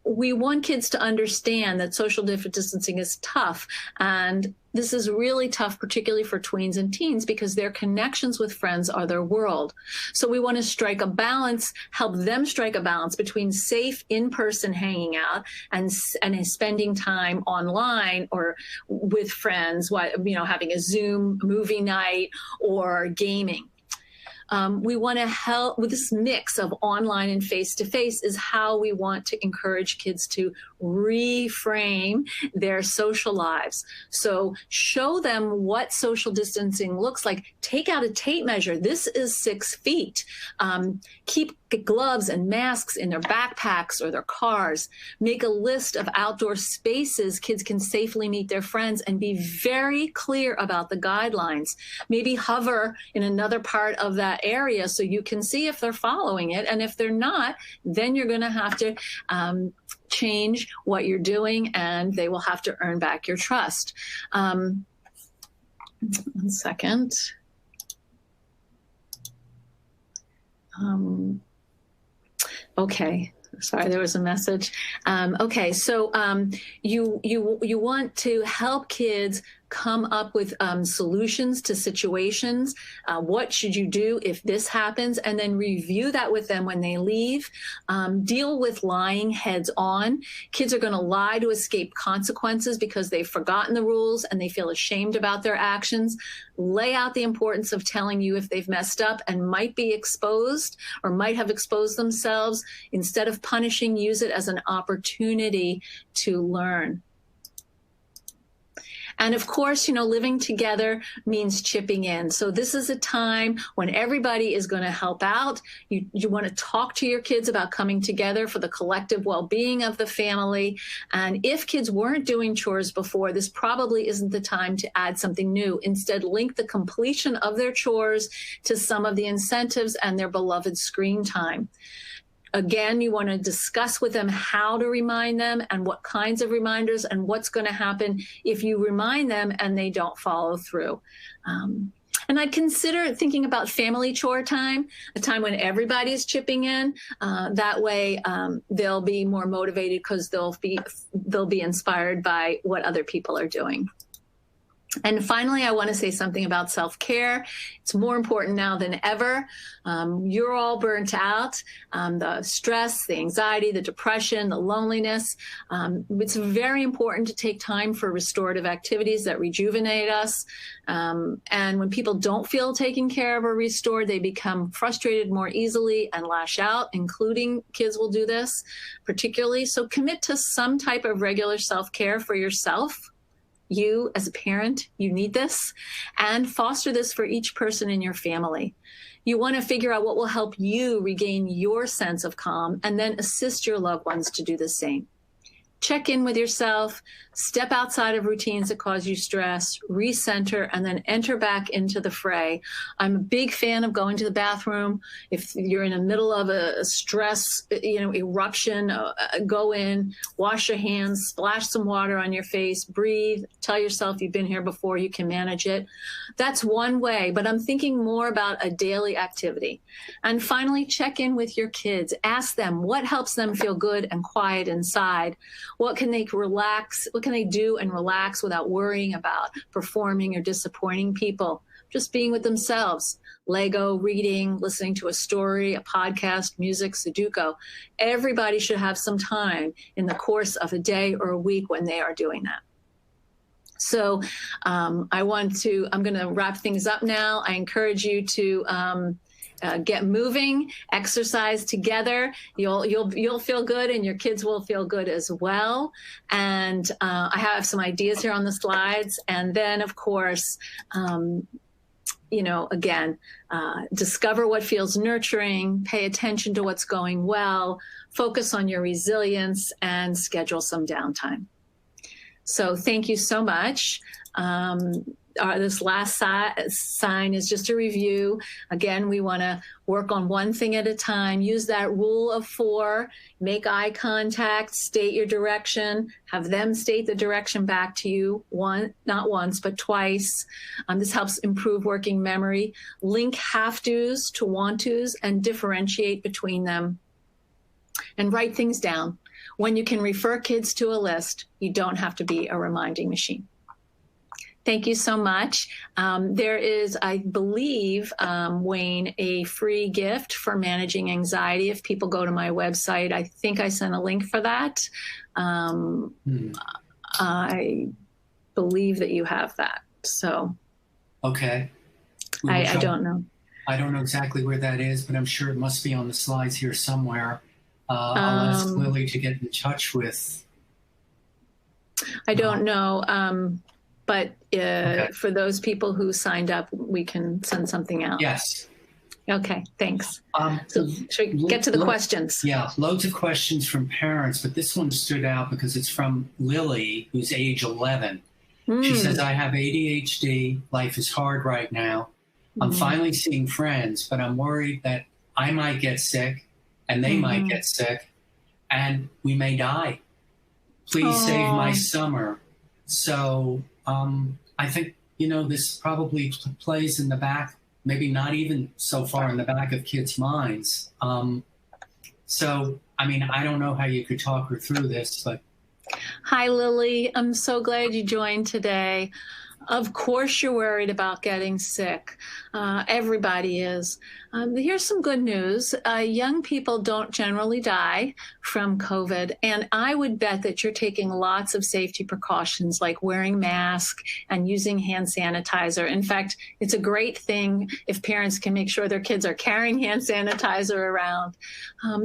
We want kids to understand that social distancing is tough, and this is really tough, particularly for tweens and teens, because their connections with friends are their world. So we want to strike a balance, help them strike a balance between safe in-person hanging out and spending time online or with friends, having a Zoom movie night or gaming. we want to help with this mix of online and face-to-face is how we want to encourage kids to reframe their social lives. So show them what social distancing looks like. Take out a tape measure. This is 6 feet. Keep gloves and masks in their backpacks or their cars. Make a list of outdoor spaces kids can safely meet their friends, and be very clear about the guidelines. Maybe hover in another part of that area so you can see if they're following it. And if they're not, then you're going to have to change what you're doing, and they will have to earn back your trust. 1 second. Okay. Sorry, there was a message. Okay, so you want to help kids come up with solutions to situations. What should you do if this happens? And then review that with them when they leave. Deal with lying heads on. Kids are going to lie to escape consequences because they've forgotten the rules and they feel ashamed about their actions. Lay out the importance of telling you if they've messed up and might be exposed or might have exposed themselves. Instead of punishing, use it as an opportunity to learn. And of course, living together means chipping in. So this is a time when everybody is going to help out. You want to talk to your kids about coming together for the collective well-being of the family. And if kids weren't doing chores before, this probably isn't the time to add something new. Instead, link the completion of their chores to some of the incentives and their beloved screen time. Again, you want to discuss with them how to remind them and what kinds of reminders and what's going to happen if you remind them and they don't follow through. And I'd consider thinking about family chore time, a time when everybody's chipping in. That way, they'll be more motivated because they'll be inspired by what other people are doing. And finally, I want to say something about self-care. It's more important now than ever. You're all burnt out. The stress, the anxiety, the depression, the loneliness. It's very important to take time for restorative activities that rejuvenate us. And when people don't feel taken care of or restored, they become frustrated more easily and lash out, including kids will do this particularly. So commit to some type of regular self-care for yourself. You, as a parent, you need this, and foster this for each person in your family. You want to figure out what will help you regain your sense of calm and then assist your loved ones to do the same. Check in with yourself, step outside of routines that cause you stress, recenter, and then enter back into the fray. I'm a big fan of going to the bathroom. If you're in the middle of a stress, eruption, go in, wash your hands, splash some water on your face, breathe, tell yourself you've been here before, you can manage it. That's one way, but I'm thinking more about a daily activity. And finally, check in with your kids. Ask them what helps them feel good and quiet inside. What can they relax? What can they do and relax without worrying about performing or disappointing people? Just being with themselves. Lego, reading, listening to a story, a podcast, music, Sudoku. Everybody should have some time in the course of a day or a week when they are doing that. So I'm going to wrap things up now. I encourage you to get moving, exercise together. You'll feel good, and your kids will feel good as well. And I have some ideas here on the slides. And then, of course, discover what feels nurturing, pay attention to what's going well, focus on your resilience, and schedule some downtime. So thank you so much. This last sign is just a review. Again, we want to work on one thing at a time. Use that rule of 4. Make eye contact, state your direction, have them state the direction back to you, not once, but twice. This helps improve working memory. Link have-tos to want-tos and differentiate between them. And write things down. When you can refer kids to a list, you don't have to be a reminding machine. Thank you so much. There is, I believe, Wayne, a free gift for managing anxiety. If people go to my website, I think I sent a link for that. I believe that you have that. So, okay. I don't know. I don't know exactly where that is, but I'm sure it must be on the slides here somewhere. I'll ask Lily to get in touch with. I don't know, but Okay. for those people who signed up, we can send something out. Yes. Okay, thanks. So should we get to the questions? Yeah, loads of questions from parents, but this one stood out because it's from Lily, who's age 11. She says, I have ADHD. Life is hard right now. I'm finally seeing friends, but I'm worried that I might get sick and they might get sick and we may die. Please save my summer. So I think, this probably plays in the back, maybe not even so far in the back of kids' minds. So, I mean, I don't know how you could talk her through this, but. Hi, Lily. I'm so glad you joined today. Of course you're worried about getting sick. Everybody is. Here's some good news. Young people don't generally die from COVID, and I would bet that you're taking lots of safety precautions like wearing masks and using hand sanitizer. In fact, it's a great thing if parents can make sure their kids are carrying hand sanitizer around.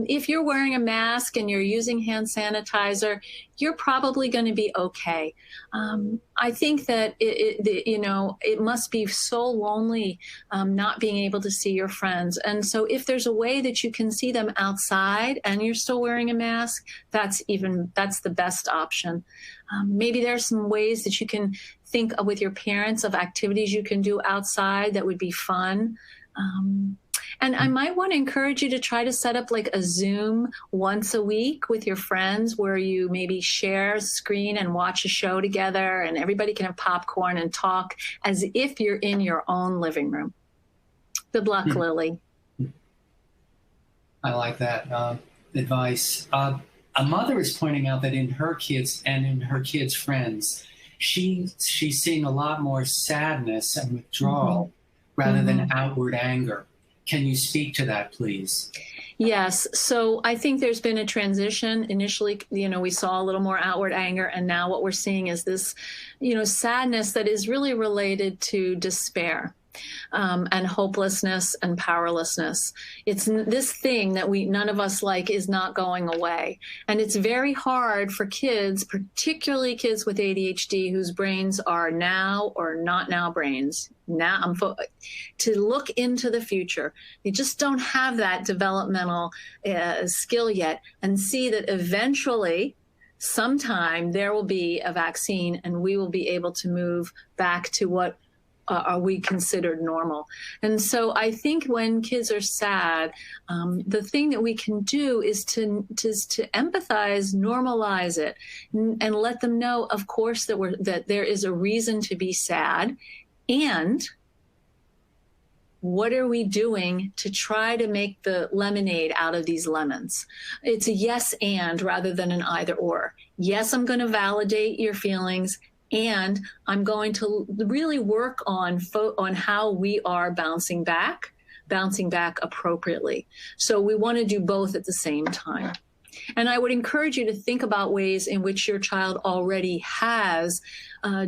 If you're wearing a mask and you're using hand sanitizer, you're probably going to be okay. I think that it must be so lonely not being able to see your friends. And so if there's a way that you can see them outside and you're still wearing a mask, that's the best option. Maybe there's some ways that you can think with your parents of activities you can do outside that would be fun. And I might want to encourage you to try to set up like a Zoom once a week with your friends where you maybe share a screen and watch a show together and everybody can have popcorn and talk as if you're in your own living room. Good luck, Lily. I like that advice. A mother is pointing out that in her kids and in her kids' friends, she's seeing a lot more sadness and withdrawal rather than outward anger. Can you speak to that, please? Yes. So I think there's been a transition. Initially, we saw a little more outward anger, and now what we're seeing is this, sadness that is really related to despair. And hopelessness and powerlessness. It's this thing that none of us like is not going away. And it's very hard for kids, particularly kids with ADHD whose brains are now or not now brains, to look into the future. They just don't have that developmental skill yet and see that eventually sometime there will be a vaccine and we will be able to move back to what are we considered normal. And so I think when kids are sad, the thing that we can do is to empathize, normalize it, and let them know, of course, that there is a reason to be sad. And what are we doing to try to make the lemonade out of these lemons? It's a yes and rather than an either or. Yes, I'm going to validate your feelings. And I'm going to really work on how we are bouncing back appropriately. So we want to do both at the same time. And I would encourage you to think about ways in which your child already has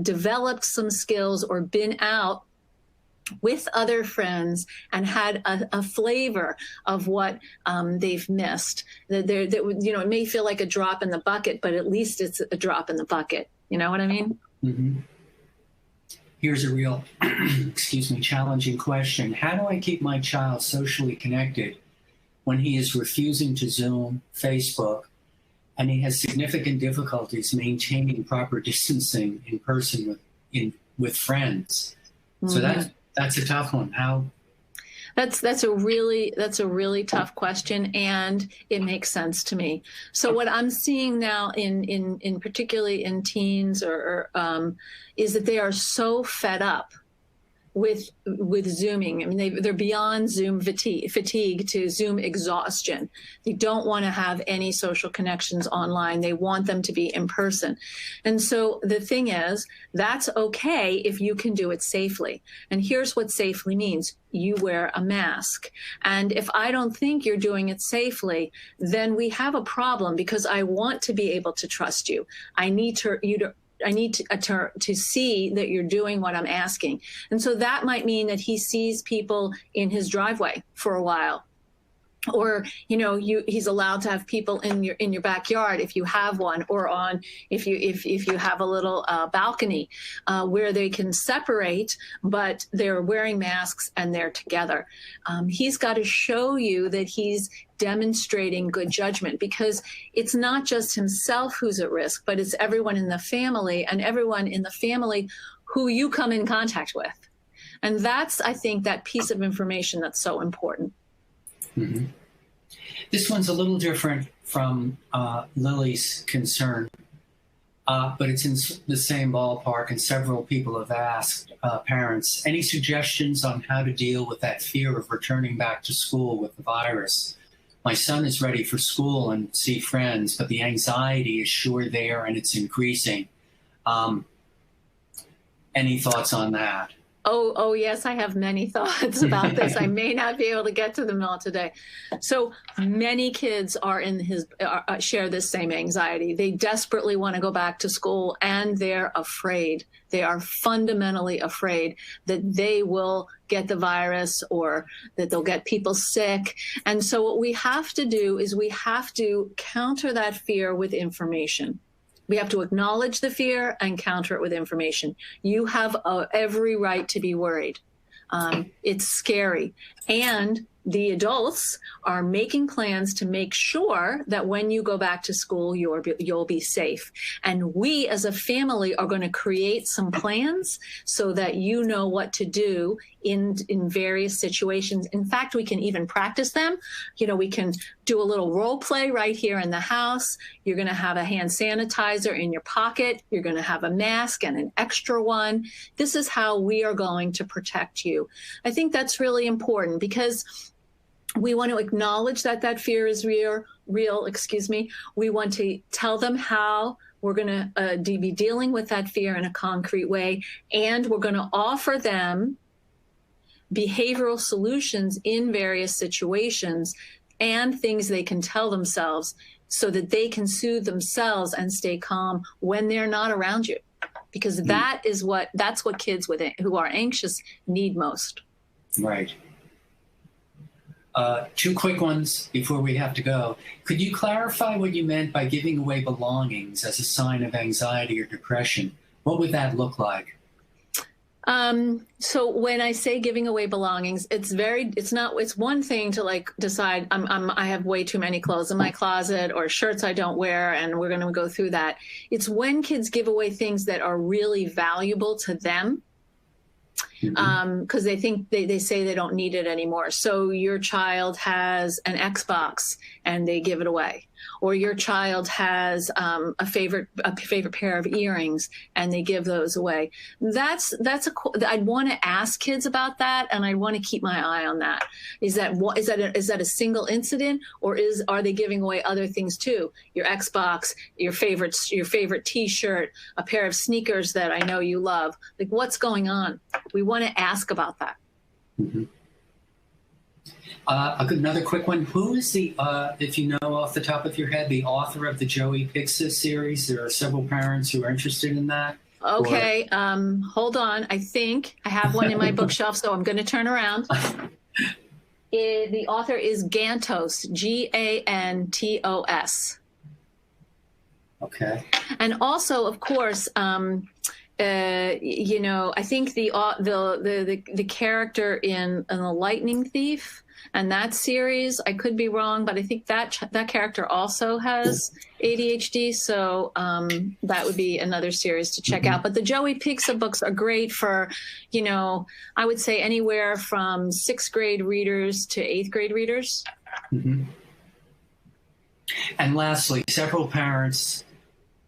developed some skills or been out with other friends and had a flavor of what they've missed. That it may feel like a drop in the bucket, but at least it's a drop in the bucket. You know what I mean? Mm-hmm. Here's a real, challenging question. How do I keep my child socially connected when he is refusing to Zoom, Facebook, and he has significant difficulties maintaining proper distancing in person with friends? So that's a tough one. How? That's a really tough question, and it makes sense to me. So what I'm seeing now in particularly in teens is that they are so fed up with Zooming. I mean, they're beyond Zoom fatigue to Zoom exhaustion. They don't want to have any social connections online. They want them to be in person. And so the thing is, that's okay if you can do it safely. And here's what safely means. You wear a mask. And if I don't think you're doing it safely, then we have a problem because I want to be able to trust you. I need you to to see that you're doing what I'm asking. And so that might mean that he sees people in his driveway for a while. Or, he's allowed to have people in your backyard if you have one, or if you have a little balcony where they can separate, but they're wearing masks and they're together. He's got to show you that he's demonstrating good judgment, because it's not just himself who's at risk, but it's everyone in the family, and everyone in the family who you come in contact with. And that's, I think, that piece of information that's so important. Mm-hmm. This one's a little different from Lily's concern, but it's in the same ballpark, and several people have asked parents, any suggestions on how to deal with that fear of returning back to school with the virus? My son is ready for school and see friends, but the anxiety is sure there and it's increasing. Any thoughts on that? Oh, yes, I have many thoughts about this. I may not be able to get to them all today. So many kids are share this same anxiety. They desperately want to go back to school, and they're afraid. They are fundamentally afraid that they will get the virus, or that they'll get people sick. And so what we have to do is we have to counter that fear with information. We have to acknowledge the fear and counter it with information. You have every right to be worried. It's scary. And the adults are making plans to make sure that when you go back to school, you'll be safe. And we as a family are going to create some plans so that you know what to do in various situations. In fact, we can even practice them. We can do a little role play right here in the house. You're going to have a hand sanitizer in your pocket. You're going to have a mask and an extra one. This is how we are going to protect you. I think that's really important, because we want to acknowledge that fear is real. We want to tell them how we're going to be dealing with that fear in a concrete way. And we're going to offer them behavioral solutions in various situations and things they can tell themselves so that they can soothe themselves and stay calm when they're not around you. Because that's what kids who are anxious need most. Right. Two quick ones before we have to go. Could you clarify what you meant by giving away belongings as a sign of anxiety or depression? What would that look like? So when I say giving away belongings, it's one thing to decide I have way too many clothes in my closet or shirts I don't wear, and we're going to go through that. It's when kids give away things that are really valuable to them. Because they think they say they don't need it anymore. So your child has an Xbox and they give it away, or your child has a favorite pair of earrings and they give those away. I'd want to ask kids about that, and I want to keep my eye on that. Is that a single incident, or are they giving away other things too? Your Xbox, your favorite T-shirt, a pair of sneakers that I know you love. Like, what's going on? We want to ask about that. Mm-hmm. Another quick one. Who is if you know off the top of your head, the author of the Joey Pys.D series? There are several parents who are interested in that. Okay, hold on. I think I have one in my bookshelf, so I'm going to turn around. The author is Gantos, Gantos. Okay. And also, of course, I think the character in The Lightning Thief and that series, I could be wrong, but I think that character also has ADHD. So that would be another series to check out. But the Joey Pys.D books are great for, I would say anywhere from 6th grade readers to 8th grade readers. Mm-hmm. And lastly, several parents,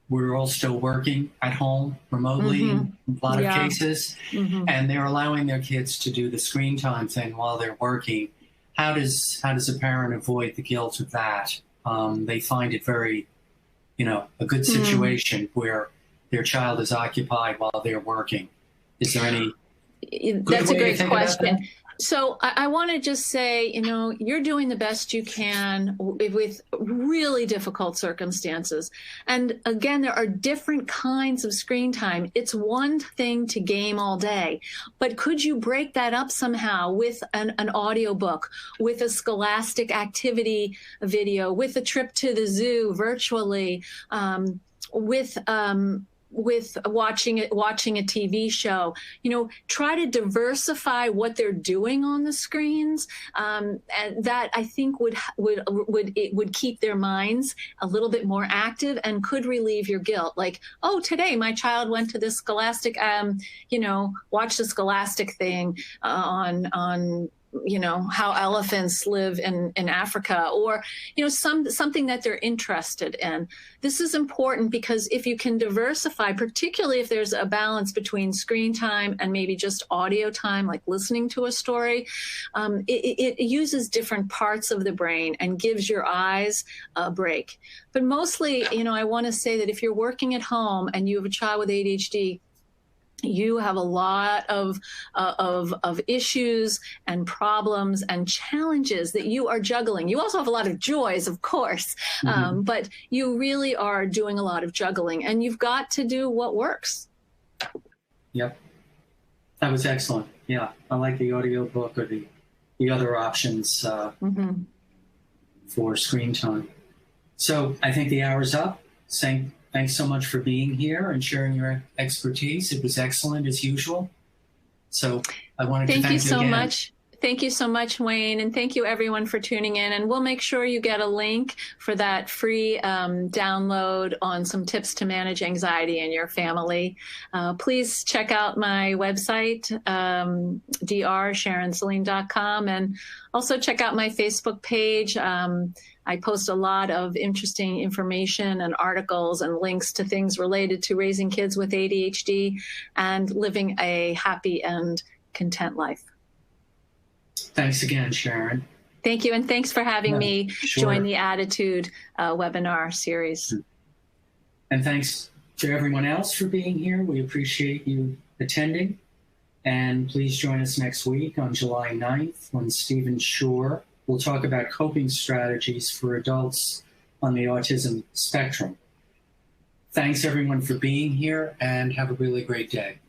we're all still working at home remotely in a lot of cases, and they're allowing their kids to do the screen time thing while they're working. How does a parent avoid the guilt of that? They find it very, a good situation where their child is occupied while they're working. Is there any? That's a great question. So I want to just say, you know, you're doing the best you can with really difficult circumstances. And again, there are different kinds of screen time. It's one thing to game all day, but could you break that up somehow with an audiobook, with a scholastic activity video, with a trip to the zoo virtually, with watching a TV show? You know, try to diversify what they're doing on the screens, and that I think would keep their minds a little bit more active and could relieve your guilt. Like, oh, today my child went to this scholastic, you know, watched the scholastic thing on you know, how elephants live in Africa, or, you know, something that they're interested in. This is important because if you can diversify, particularly if there's a balance between screen time and maybe just audio time, like listening to a story, it uses different parts of the brain and gives your eyes a break. But mostly, you know, I want to say that if you're working at home and you have a child with ADHD, you have a lot of issues and problems and challenges that you are juggling. You also have a lot of joys, of course, but you really are doing a lot of juggling, and you've got to do what works. Yep. That was excellent. Yeah. I like the audiobook or the other options for screen time. So I think the hour's up. Thanks so much for being here and sharing your expertise. It was excellent as usual. So I wanted to thank you so much. Thank you so much, Wayne. And thank you everyone for tuning in. And we'll make sure you get a link for that free download on some tips to manage anxiety in your family. Please check out my website, drsharonsaline.com, and also check out my Facebook page. I post a lot of interesting information and articles and links to things related to raising kids with ADHD and living a happy and content life. Thanks again, Sharon. Thank you. And thanks for having me join the Attitude webinar series. And thanks to everyone else for being here. We appreciate you attending. And please join us next week on July 9th when Stephen Shore will talk about coping strategies for adults on the autism spectrum. Thanks everyone for being here, and have a really great day.